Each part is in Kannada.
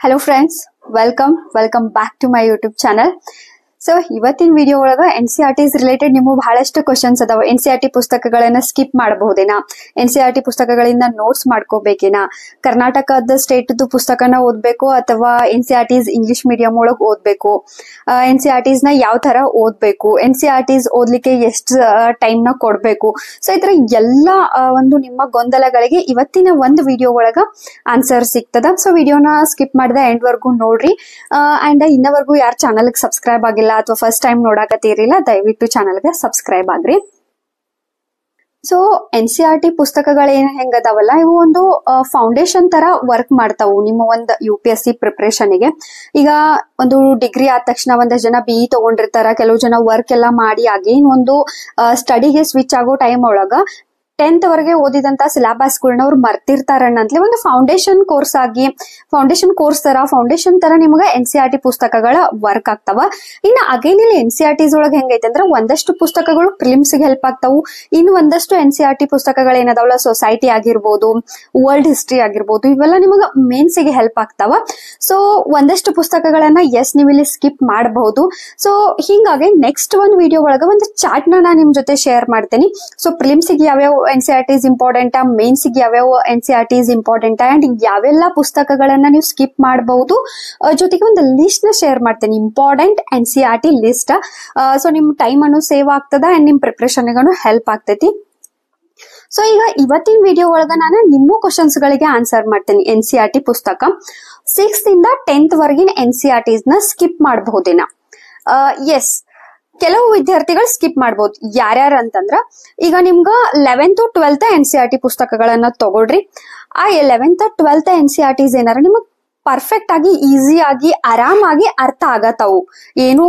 Hello friends, welcome back to my YouTube channel. So ಇವತ್ತಿನ ವಿಡಿಯೋ ಒಳಗ NCERTs ರಿಲೇಟೆಡ್ ನಿಮಗೆ ಬಹಳಷ್ಟು ಕ್ವಶನ್ಸ್ ಅದಾವ. NCERT ಪುಸ್ತಕಗಳನ್ನ ಸ್ಕಿಪ್ ಮಾಡಬಹುದೇನಾ, NCERT ಪುಸ್ತಕಗಳಿಂದ ನೋಟ್ಸ್ ಮಾಡ್ಕೋಬೇಕೇನಾ, ಕರ್ನಾಟಕದ ಸ್ಟೇಟ್ ಪುಸ್ತಕನ ಓದ್ಬೇಕು ಅಥವಾ NCERTs ಇಂಗ್ಲಿಷ್ ಮೀಡಿಯಂ ಒಳಗ್ ಓದ್ಬೇಕು, NCERTs ನ ಯಾವ ತರ ಓದ್ಬೇಕು, NCERTs ಓದ್ಲಿಕ್ಕೆ ಎಷ್ಟು ಟೈಮ್ ನ ಕೊಡ್ಬೇಕು. ಸೊ ಈ ತರ ಎಲ್ಲಾ ಒಂದು ನಿಮ್ಮ ಗೊಂದಲಗಳಿಗೆ ಇವತ್ತಿನ ಒಂದು ವಿಡಿಯೋ ಒಳಗ ಆನ್ಸರ್ ಸಿಗ್ತದ. ಸೊ ವಿಡಿಯೋನ ಸ್ಕಿಪ್ ಮಾಡಿದ ಎಂಡ್ ವರ್ಗು ನೋಡ್ರಿ. ಅಂಡ್ ಇನ್ನವರೆಗೂ ಯಾರು ಚಾನಲ್ ಸಬ್ಸ್ಕ್ರೈಬ್ ಆಗಿಲ್ಲ ಅಥವಾ ಫಸ್ಟ್ ಟೈಮ್ ನೋಡಾಕತ್ತೀರಿಲ್ಲ, ದಯವಿಟ್ಟು ಚಾನಲ್ಗೆ ಸಬ್ಸ್ಕ್ರೈಬ್ ಆಗ್ರಿ. ಸೊ NCERT ಪುಸ್ತಕಗಳೇನ್ ಹೆಂಗದಾವಲ್ಲ, ಇವು ಒಂದು ಫೌಂಡೇಶನ್ ತರ ವರ್ಕ್ ಮಾಡ್ತಾವು ನಿಮ್ಮ ಒಂದು UPSC ಪ್ರಿಪರೇಷನ್ಗೆ. ಈಗ ಒಂದು ಡಿಗ್ರಿ ಆದ ತಕ್ಷಣ ಒಂದಷ್ಟು ಜನ BE ತಗೊಂಡಿರ್ತಾರ, ಕೆಲವು ಜನ ವರ್ಕ್ ಎಲ್ಲ ಮಾಡಿ ಅಗೇನ್ ಒಂದು ಸ್ಟಡಿಗೆ ಸ್ವಿಚ್ ಆಗೋ ಟೈಮ್ ಒಳಗ 10th ವರೆಗೆ ಓದಿದಂತ ಸಿಲೆಬಸ್ಗಳನ್ನ ಅವ್ರು ಮರ್ತಿರ್ತಾರಣ್ಣ ಅಂತಲೇ ಒಂದು ಫೌಂಡೇಶನ್ ಕೋರ್ಸ್ ತರ ನಿಮ್ಗೆ NCERT ಪುಸ್ತಕಗಳ ವರ್ಕ್ ಆಗ್ತಾವ. ಇನ್ನು ಅಗೇನ್ ಇಲ್ಲಿ NCERTs ಒಳಗೆ ಹೆಂಗೈತೆ ಅಂದ್ರೆ ಒಂದಷ್ಟು ಪುಸ್ತಕಗಳು ಪ್ರಿಲಿಮ್ಸ್ ಗೆ ಹೆಲ್ಪ್ ಆಗ್ತಾವು, ಇನ್ನು ಒಂದಷ್ಟು NCERT ಪುಸ್ತಕಗಳು ಏನದಾವಲ್ಲ, ಸೊಸೈಟಿ ಆಗಿರ್ಬೋದು, ವರ್ಲ್ಡ್ ಹಿಸ್ಟ್ರಿ ಆಗಿರ್ಬೋದು, ಇವೆಲ್ಲ ನಿಮಗೆ ಮೇನ್ಸ್ ಗೆ ಹೆಲ್ಪ್ ಆಗ್ತಾವ. ಸೊ ಒಂದಷ್ಟು ಪುಸ್ತಕಗಳನ್ನ ನೀವು ಇಲ್ಲಿ ಸ್ಕಿಪ್ ಮಾಡಬಹುದು. ಸೊ ಹಿಂಗಾಗಿ ನೆಕ್ಸ್ಟ್ ಒಂದು ವಿಡಿಯೋ ಒಳಗ ಒಂದು ಚಾರ್ಟ್ ನ ನಿಮ್ ಜೊತೆ ಶೇರ್ ಮಾಡ್ತೇನೆ. ಸೊ ಪ್ರಿಲಿಮ್ಸ್ ಗೆ ಯಾವ್ಯಾವ NCERTs ಇಂಪಾರ್ಟೆಂಟ್, ಮೇನ್ಸ್ ಗೆ ಯಾವ್ಯಾವ NCERTs ಇಂಪಾರ್ಟೆಂಟ್ ಅಂಡ್ ಯಾವೆಲ್ಲ ಪುಸ್ತಕಗಳನ್ನ ನೀವು ಸ್ಕಿಪ್ ಮಾಡಬಹುದು, ಜೊತೆಗೆ ಒಂದು ಲಿಸ್ಟ್ ನ ಶೇರ್ ಮಾಡ್ತೇನೆ, ಇಂಪಾರ್ಟೆಂಟ್ NCERT ಲಿಸ್ಟ್. ಸೊ ನಿಮ್ ಟೈಮ್ ಅನ್ನು ಸೇವ್ ಆಗ್ತದ ಅಂಡ್ ನಿಮ್ ಪ್ರಿಪರೇಷನ್ ಹೆಲ್ಪ್ ಆಗ್ತೈತಿ. ಸೊ ಈಗ ಇವತ್ತಿನ ವಿಡಿಯೋ ಒಳಗ ನಾನು ನಿಮ್ಮ ಕ್ವಶನ್ಸ್ ಗಳಿಗೆ ಆನ್ಸರ್ ಮಾಡ್ತೇನೆ. NCERT ಪುಸ್ತಕ 6th ಇಂದ 10th ವರೆಗಿನ NCERTs ನ ಸ್ಕಿಪ್ ಮಾಡಬಹುದೇನಾ? ಎಸ್, ಕೆಲವು ವಿದ್ಯಾರ್ಥಿಗಳು ಸ್ಕಿಪ್ ಮಾಡಬಹುದು. ಯಾರ್ಯಾರು ಅಂತಂದ್ರ, ಈಗ ನಿಮ್ಗ 11th to 12th NCERT ಪುಸ್ತಕಗಳನ್ನ ತಗೊಳ್ರಿ. ಆ 11th to 12th NCERTs ಏನಾರ ನಿಮಗ್ ಪರ್ಫೆಕ್ಟ್ ಆಗಿ, ಈಸಿ ಆಗಿ, ಆರಾಮಾಗಿ ಅರ್ಥ ಆಗತಾವು, ಏನೂ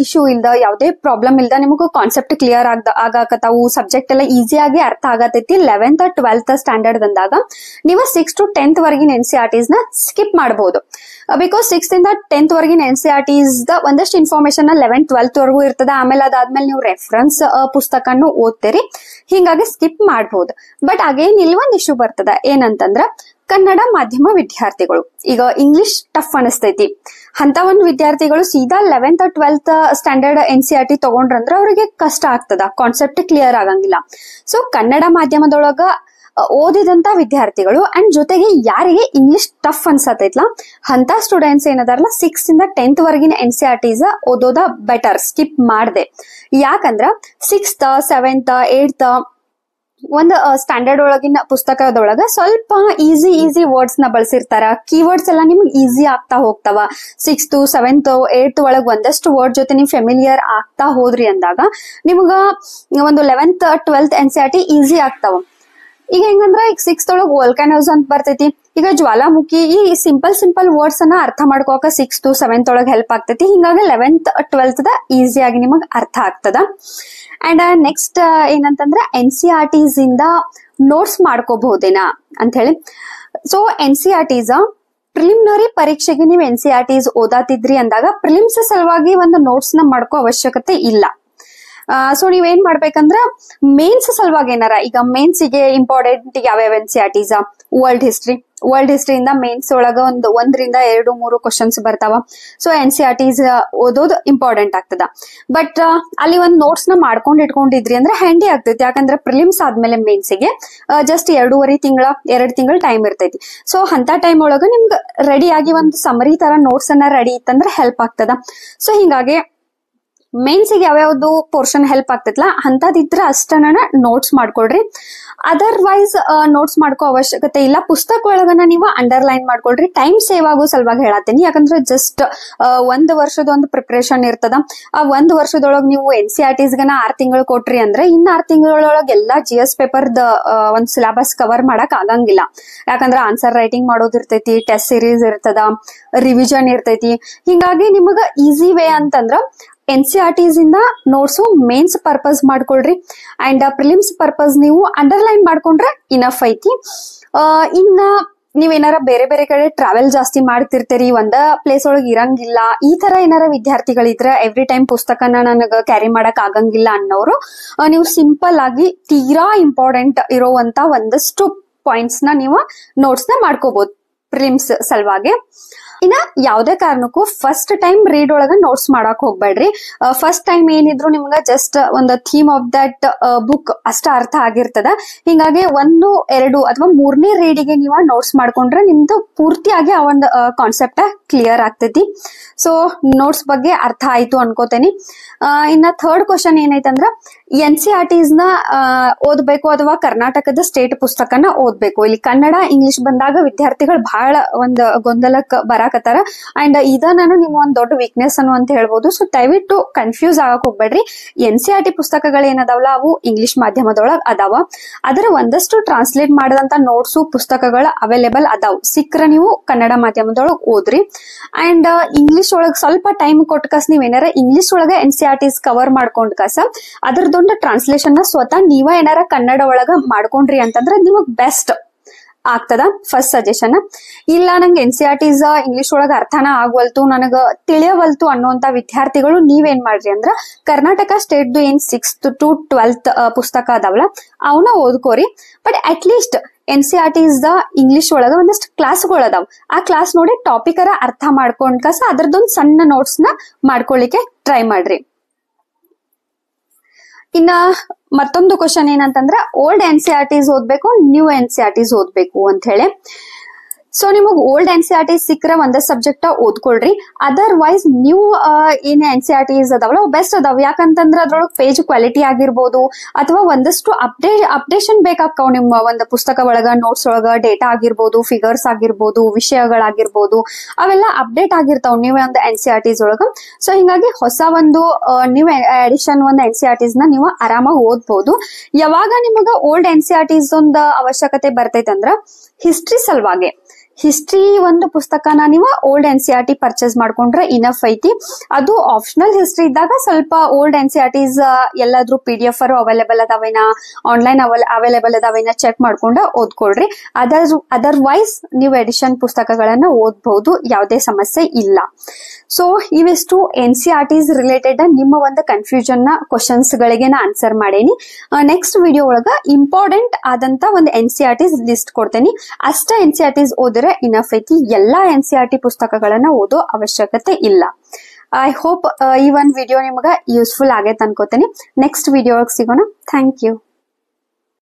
ಇಶ್ಯೂ ಇಲ್ದ, ಯಾವುದೇ ಪ್ರಾಬ್ಲಮ್ ಇಲ್ದ ನಿಮಗೂ ಕಾನ್ಸೆಪ್ಟ್ ಕ್ಲಿಯರ್ ಆಗಾಕತಾವು, ಸಬ್ಜೆಕ್ಟ್ ಎಲ್ಲ ಈಸಿಯಾಗಿ ಅರ್ಥ ಆಗತೈತಿ. 11th to 12th ಸ್ಟ್ಯಾಂಡರ್ಡ್ ಅಂದಾಗ ನೀವು 6th to 10th ವರೆಗಿನ NCERTs ನ ಸ್ಕಿಪ್ ಮಾಡಬಹುದು. ಬಿಕಾಸ್ 6th ಇಂದ 10th ವರೆಗಿನ NCERTs ದ ಒಂದಷ್ಟು ಇನ್ಫಾರ್ಮೇಶನ್ 11th 12th ವರೆಗೂ ಇರ್ತದ. ಆಮೇಲೆ ಅದಾದ್ಮೇಲೆ ನೀವು ರೆಫರೆನ್ಸ್ ಪುಸ್ತಕನು ಓದ್ತೀರಿ, ಹಿಂಗಾಗಿ ಸ್ಕಿಪ್ ಮಾಡಬಹುದು. ಬಟ್ ಅಗೇನ್ ಇಲ್ಲಿ ಒಂದ್ ಇಶ್ಯೂ ಬರ್ತದ, ಏನಂತಂದ್ರ ಕನ್ನಡ ಮಾಧ್ಯಮ ವಿದ್ಯಾರ್ಥಿಗಳು, ಈಗ ಇಂಗ್ಲಿಷ್ ಟಫ್ ಅನಿಸ್ತೈತಿ ಅಂತ ಒಂದು ವಿದ್ಯಾರ್ಥಿಗಳು ಸೀದಾ 11th or 12th standard NCERT ತಗೊಂಡ್ರಂದ್ರ ಅವ್ರಿಗೆ ಕಷ್ಟ ಆಗ್ತದ, ಕಾನ್ಸೆಪ್ಟ್ ಕ್ಲಿಯರ್ ಆಗಂಗಿಲ್ಲ. ಸೊ ಕನ್ನಡ ಮಾಧ್ಯಮದೊಳಗ ಓದಿದಂತ ವಿದ್ಯಾರ್ಥಿಗಳು ಅಂಡ್ ಜೊತೆಗೆ ಯಾರಿಗೆ ಇಂಗ್ಲಿಷ್ ಟಫ್ ಅನ್ಸತೈತ್ಲಾ ಅಂತ ಸ್ಟೂಡೆಂಟ್ಸ್ ಏನದಾರಲ್ಲ 6th ಇಂದ 10th ವರೆಗಿನ NCERTs ಓದೋದ ಬೆಟರ್, ಸ್ಕಿಪ್ ಮಾಡದೆ. ಯಾಕಂದ್ರ 6th, 7th, 8th ಒಂದು ಸ್ಟ್ಯಾಂಡರ್ಡ್ ಒಳಗಿನ ಪುಸ್ತಕದೊಳಗ ಸ್ವಲ್ಪ ಈಸಿ ವರ್ಡ್ಸ್ ನ ಬಳಸಿರ್ತಾರ, ಕೀವರ್ಡ್ಸ್ ಎಲ್ಲ ನಿಮ್ಗೆ ಈಸಿ ಆಗ್ತಾ ಹೋಗ್ತಾವ. 6th, 7th, 8th ಒಳಗ್ ಒಂದಷ್ಟು ವರ್ಡ್ ಜೊತೆ ನೀವು ಫೆಮಿಲಿಯರ್ ಆಗ್ತಾ ಹೋದ್ರಿ ಅಂದಾಗ ನಿಮ್ಗ ಒಂದು 11th, 12th NCERT ಈಸಿ ಆಗ್ತಾವ. ಈಗ ಹೆಂಗಂದ್ರ ಈಗ 6th ಒಳಗ್ ವೋಲ್ಕಾನೋಸ್ ಅಂತ ಬರ್ತೈತಿ, ಈಗ ಜ್ವಾಲಾಮುಖಿ, ಈ ಸಿಂಪಲ್ ವರ್ಡ್ಸ್ ಅನ್ನ ಅರ್ಥ ಮಾಡ್ಕೋಕ 6th, 7th ಒಳಗ್ ಹೆಲ್ಪ್ ಆಗ್ತೈತಿ. ಹಿಂಗಾಗಿ 11th, 12th ದ ಈಸಿಯಾಗಿ ನಿಮಗ್ ಅರ್ಥ ಆಗ್ತದ. ಅಂಡ್ ನೆಕ್ಸ್ಟ್ ಏನಂತಂದ್ರೆ NCERTs ಇಂದ ನೋಟ್ಸ್ ಮಾಡ್ಕೋಬಹುದೇನಾ ಅಂತ ಹೇಳಿ. ಸೊ NCERTs ಪ್ರಿಲಿಮಿನರಿ ಪರೀಕ್ಷೆಗೆ ನೀವು NCERTs ಓದಾತಿದ್ರಿ ಅಂದಾಗ ಪ್ರಿಲಿಮ್ಸ್ ಸಲುವಾಗಿ ಒಂದು ನೋಟ್ಸ್ ನ ಮಾಡ್ಕೋ ಅವಶ್ಯಕತೆ ಇಲ್ಲ. ಸೊ ನೀವೇನ್ ಮಾಡ್ಬೇಕಂದ್ರ ಮೇನ್ಸ್ ಸಲುವಾಗಿ ಏನಾರ, ಈಗ ಮೇನ್ಸಿಗೆ ಇಂಪಾರ್ಟೆಂಟ್ ಯಾವ್ಯಾವ NCERTs, ವರ್ಲ್ಡ್ ಹಿಸ್ಟ್ರಿಯಿಂದ ಮೇನ್ಸ್ ಒಳಗ ಒಂದು 1ರಿಂದ 2, 3 ಕ್ವಶನ್ಸ್ ಬರ್ತಾವ. ಸೊ NCERTs ಓದೋದು ಇಂಪಾರ್ಟೆಂಟ್ ಆಗ್ತದ. ಬಟ್ ಅಲ್ಲಿ ಒಂದ್ ನೋಟ್ಸ್ ನ ಮಾಡ್ಕೊಂಡ್ ಇಟ್ಕೊಂಡಿದ್ರಿ ಅಂದ್ರೆ ಹ್ಯಾಂಡಿ ಆಗ್ತೈತಿ. ಯಾಕಂದ್ರೆ ಪ್ರಿಲಿಮ್ಸ್ ಆದ್ಮೇಲೆ ಮೇನ್ಸಿಗೆ ಜಸ್ಟ್ 2 ತಿಂಗಳ ಟೈಮ್ ಇರ್ತೈತಿ. ಸೊ ಅಂತ ಟೈಮ್ ಒಳಗ ನಿಮ್ಗೆ ರೆಡಿ ಆಗಿ ಒಂದು ಸಮರಿ ತರ ನೋಟ್ಸ್ ಅನ್ನ ರೆಡಿ ಇತ್ತಂದ್ರೆ ಹೆಲ್ಪ್ ಆಗ್ತದ. ಸೊ ಹಿಂಗಾಗಿ ಮೇನ್ಸಿಗೆ ಯಾವ್ಯಾವ್ದು ಪೋರ್ಷನ್ ಹೆಲ್ಪ್ ಆಗ್ತೈತ್ಲಾ ಅಂತದಿದ್ರ ಅಷ್ಟನ್ನ ನೋಟ್ಸ್ ಮಾಡ್ಕೊಳ್ರಿ. ಅದರ್ವೈಸ್ ನೋಟ್ಸ್ ಮಾಡ್ಕೋ ಅವಶ್ಯಕತೆ ಇಲ್ಲ. ಪುಸ್ತಕ ಒಳಗನ ನೀವು ಅಂಡರ್ಲೈನ್ ಮಾಡ್ಕೊಳ್ರಿ. ಟೈಮ್ ಸೇವ್ ಆಗೋ ಸಲುವಾಗಿ ಹೇಳತ್ತೀನಿ. ಯಾಕಂದ್ರೆ ಜಸ್ಟ್ 1 ವರ್ಷದ ಒಂದು ಪ್ರಿಪರೇಷನ್ ಇರ್ತದ. ಆ 1 ವರ್ಷದೊಳಗ್ ನೀವು NCERTs ಗನ 6 ತಿಂಗಳು ಕೊಟ್ರಿ ಅಂದ್ರೆ ಇನ್ನ 6 ತಿಂಗಳೊಳಗೆ ಎಲ್ಲಾ GS ಪೇಪರ್ದ ಒಂದ್ ಸಿಲೆಬಸ್ ಕವರ್ ಮಾಡಕ್ ಆಗಂಗಿಲ್ಲ. ಯಾಕಂದ್ರೆ ಆನ್ಸರ್ ರೈಟಿಂಗ್ ಮಾಡೋದಿರ್ತೈತಿ, ಟೆಸ್ಟ್ ಸೀರೀಸ್ ಇರ್ತದ, ರಿವಿಷನ್ ಇರ್ತೈತಿ. ಹಿಂಗಾಗಿ ನಿಮಗ ಈಸಿ ವೇ ಅಂತಂದ್ರ NCERTs ಇಂದ ನೋಟ್ಸು ಮೇನ್ಸ್ ಪರ್ಪಸ್ ಮಾಡ್ಕೊಳ್ರಿ. ಅಂಡ್ ಪ್ರಿಲಿಮ್ಸ್ ಪರ್ಪಸ್ ನೀವು ಅಂಡರ್ಲೈನ್ ಮಾಡ್ಕೊಂಡ್ರೆ ಇನಫ್ ಐತಿ. ಇನ್ನ ನೀವೇನಾರ ಬೇರೆ ಕಡೆ ಟ್ರಾವೆಲ್ ಜಾಸ್ತಿ ಮಾಡ್ತಿರ್ತೀರಿ, ಒಂದ ಪ್ಲೇಸ್ ಒಳಗೆ ಇರಂಗಿಲ್ಲ, ಈ ತರ ಏನಾರ ವಿದ್ಯಾರ್ಥಿಗಳಿದ್ರೆ ಎವ್ರಿ ಟೈಮ್ ಪುಸ್ತಕನ ನನಗ ಕ್ಯಾರಿ ಮಾಡಕ್ ಆಗಂಗಿಲ್ಲ ಅನ್ನೋರು ನೀವು ಸಿಂಪಲ್ ಆಗಿ ತೀರಾ ಇಂಪಾರ್ಟೆಂಟ್ ಇರೋವಂತ ಒಂದಷ್ಟು ಪಾಯಿಂಟ್ಸ್ ನ ನೀವು ನೋಟ್ಸ್ ನ ಮಾಡ್ಕೋಬಹುದು ಪ್ರಿಲಿಮ್ಸ್ ಸಲುವಾಗಿ. ಇನ್ನ ಯಾವ್ದೇ ಕಾರಣಕ್ಕೂ ಫಸ್ಟ್ ಟೈಮ್ ರೀಡ್ ಒಳಗ ನೋಟ್ಸ್ ಮಾಡಕ್ ಹೋಗ್ಬೇಡ್ರಿ. ಫಸ್ಟ್ ಟೈಮ್ ಏನಿದ್ರು ನಿಮ್ಗ ಜಸ್ಟ್ ಒಂದು ಥೀಮ್ ಆಫ್ ದಟ್ ಬುಕ್ ಅಷ್ಟ ಅರ್ಥ ಆಗಿರ್ತದ. ಹಿಂಗಾಗಿ 1, 2 ಅಥವಾ 3ನೇ ರೀಡಿಗೆ ನೀವ ನೋಟ್ಸ್ ಮಾಡ್ಕೊಂಡ್ರೆ ನಿಮ್ದು ಪೂರ್ತಿಯಾಗಿ ಆ ಒಂದು ಕಾನ್ಸೆಪ್ಟ್ ಕ್ಲಿಯರ್ ಆಗ್ತೈತಿ. ಸೊ ನೋಟ್ಸ್ ಬಗ್ಗೆ ಅರ್ಥ ಆಯ್ತು ಅನ್ಕೋತೇನಿ. ಇನ್ನ ಥರ್ಡ್ ಕ್ವಶನ್ ಏನೈತಂದ್ರ NCERTs ನ ಓದ್ಬೇಕು ಅಥವಾ ಕರ್ನಾಟಕದ ಸ್ಟೇಟ್ ಪುಸ್ತಕನ ಓದ್ಬೇಕು. ಇಲ್ಲಿ ಕನ್ನಡ ಇಂಗ್ಲಿಷ್ ಬಂದಾಗ ವಿದ್ಯಾರ್ಥಿಗಳು ಬಹಳ ಒಂದ್ ಗೊಂದಲಕ್ ಬರಾಕತ್ತಾರ. ಅಂಡ್ ಇದನ್ನ ನಿಮ್ ಒಂದ್ ದೊಡ್ಡ ವೀಕ್ನೆಸ್ ಅನ್ನು ಅಂತ ಹೇಳ್ಬೋದು. ಸೊ ದಯವಿಟ್ಟು ಕನ್ಫ್ಯೂಸ್ ಆಗಕ್ ಹೋಗ್ಬೇಡ್ರಿ. NCERT ಪುಸ್ತಕಗಳು ಏನದಾವಲ್ಲ ಅವು ಇಂಗ್ಲಿಷ್ ಮಾಧ್ಯಮದೊಳಗ ಅದಾವ. ಅದರ ಒಂದಷ್ಟು ಟ್ರಾನ್ಸ್ಲೇಟ್ ಮಾಡಿದಂತ ನೋಟ್ಸು ಪುಸ್ತಕಗಳು ಅವೈಲೇಬಲ್ ಅದಾವ. ಸಿಕ್ಕ್ರ ನೀವು ಕನ್ನಡ ಮಾಧ್ಯಮದೊಳಗ ಓದ್ರಿ. ಅಂಡ್ ಇಂಗ್ಲಿಷ್ ಒಳಗ್ ಸ್ವಲ್ಪ ಟೈಮ್ ಕೊಟ್ಕಸ್ ನೀವ್ ಏನಾರ ಇಂಗ್ಲಿಷ್ ಒಳಗ NCERTs ಕವರ್ ಮಾಡ್ಕೊಂಡ್ ಕಸ ಅದ್ರದೊಂದು ಟ್ರಾನ್ಸ್ಲೇಷನ್ ನ ಸ್ವತಃ ನೀವ ಏನಾರ ಕನ್ನಡ ಒಳಗ ಮಾಡ್ಕೊಂಡ್ರಿ ಅಂತಂದ್ರ ನಿಮಗ್ ಬೆಸ್ಟ್ ಆಗ್ತದ. First suggestion. ಇಲ್ಲ ನಂಗೆ NCERTs ಇಂಗ್ಲಿಷ್ ಒಳಗ ಅರ್ಥನ ಆಗ್ವಲ್ತು, ನನಗ ತಿಳಿಯವಲ್ತು ಅನ್ನುವಂತ ವಿದ್ಯಾರ್ಥಿಗಳು ನೀವೇನ್ ಮಾಡ್ರಿ ಅಂದ್ರ ಕರ್ನಾಟಕ ಸ್ಟೇಟ್ ಏನ್ 6th to 12th ಪುಸ್ತಕ ಅದಾವಲ್ಲ ಅವನ್ನ ಓದ್ಕೋರಿ. But at least NCERTs English ಒಳಗ ಒಂದಷ್ಟು ಕ್ಲಾಸ್ಗಳು ಅದಾವ. ಆ ಕ್ಲಾಸ್ ನೋಡಿ ಟಾಪಿಕ್ ಅರ್ಥ ಮಾಡ್ಕೊಂಡ್ ಕಸ ಅದ್ರದೊಂದ್ ಸಣ್ಣ ನೋಟ್ಸ್ ನ ಮಾಡ್ಕೊಳ್ಳಿಕ್ಕೆ ಟ್ರೈ ಮಾಡ್ರಿ. ಇನ್ನ ಮತ್ತೊಂದು ಕ್ವಶನ್ ಏನಂತಂದ್ರ ಓಲ್ಡ್ NCERTs ಓದ್ಬೇಕು, ನ್ಯೂ NCERTs ಓದ್ಬೇಕು ಅಂತ ಹೇಳಿ. ಸೊ ನಿಮಗ್ ಓಲ್ಡ್ NCERTs ಸಿಕ್ಕ್ರ ಒಂದೇ ಸಬ್ಜೆಕ್ಟ್ ಓದ್ಕೊಳ್ರಿ. ಅದರ್ವೈಸ್ ನ್ಯೂ ಏನ್ NCERTs ಅದಾವಲ್ಲ ಬೆಸ್ಟ್ ಅದಾವ. ಯಾಕಂತಂದ್ರ ಅದ್ರೊಳಗ್ ಪೇಜ್ ಕ್ವಾಲಿಟಿ ಆಗಿರ್ಬೋದು ಅಥವಾ ಒಂದಷ್ಟು ಅಪ್ಡೇಷನ್ ಬೇಕಾಗ್ತಾವ. ನಿಮ್ಮ ಒಂದು ಪುಸ್ತಕ ಒಳಗ ನೋಟ್ಸ್ ಒಳಗ ಡೇಟಾ ಆಗಿರ್ಬೋದು, ಫಿಗರ್ಸ್ ಆಗಿರ್ಬೋದು, ವಿಷಯಗಳಾಗಿರ್ಬೋದು, ಅವೆಲ್ಲ ಅಪ್ಡೇಟ್ ಆಗಿರ್ತಾವ ನೀವು ಒಂದು NCERTs ಒಳಗ. ಸೊ ಹಿಂಗಾಗಿ ಹೊಸ ಒಂದು ನ್ಯೂ ಎಡಿಷನ್ ಒಂದು NCERTs ನ ನೀವು ಆರಾಮಾಗಿ ಓದ್ಬಹುದು. ಯಾವಾಗ ನಿಮಗ ಓಲ್ಡ್ NCERTs ಒಂದು ಅವಶ್ಯಕತೆ ಬರ್ತೈತಂದ್ರ ಹಿಸ್ಟ್ರಿ ಸಲುವಾಗಿ. ಹಿಸ್ಟ್ರಿ ಒಂದು ಪುಸ್ತಕನ ನೀವು ಓಲ್ಡ್ NCERT ಪರ್ಚೇಸ್ ಮಾಡ್ಕೊಂಡ್ರೆ ಇನಫ್ ಐತಿ. ಅದು ಆಪ್ಷನಲ್ ಹಿಸ್ಟ್ರಿ ಇದ್ದಾಗ ಸ್ವಲ್ಪ ಓಲ್ಡ್ NCERTs ಎಲ್ಲಾದ್ರೂ PDF ಅವೈಲೇಬಲ್ ಅದಾವೇನಾ, ಆನ್ಲೈನ್ ಅವೈಲೇಬಲ್ ಅದಾವೇನಾ ಚೆಕ್ ಮಾಡ್ಕೊಂಡ ಓದ್ಕೊಳ್ರಿ. ಅದರ್ವೈಸ್ ನೀವು ಎಡಿಷನ್ ಪುಸ್ತಕಗಳನ್ನ ಓದ್ಬಹುದು, ಯಾವುದೇ ಸಮಸ್ಯೆ ಇಲ್ಲ. ಸೊ ಇವಿಷ್ಟು NCERTs ರಿಲೇಟೆಡ್ ನಿಮ್ಮ ಒಂದು ಕನ್ಫ್ಯೂಷನ್ ನ ಕ್ವಶನ್ಸ್ ಗಳಿಗೆ ನಾ ಆನ್ಸರ್ ಮಾಡೇನಿ. ನೆಕ್ಸ್ಟ್ ವಿಡಿಯೋ ಒಳಗ ಇಂಪಾರ್ಟೆಂಟ್ ಆದಂತ ಒಂದು NCERTs ಲಿಸ್ಟ್ ಕೊಡ್ತೇನಿ. ಅಷ್ಟ NCERTs ಓದಿದ್ರೆ ಇನಫ್ ಐತಿ. ಎಲ್ಲಾ NCERT ಪುಸ್ತಕಗಳನ್ನ ಓದೋ ಅವಶ್ಯಕತೆ ಇಲ್ಲ. ಐ ಹೋಪ್ ಈ ಒಂದು ವಿಡಿಯೋ ನಿಮ್ಗೆ ಯೂಸ್ಫುಲ್ ಆಗೈತೆ ಅನ್ಕೋತೇನೆ. ನೆಕ್ಸ್ಟ್ ವಿಡಿಯೋ ಒಳಗೆ ಸಿಗೋಣ. Thank you.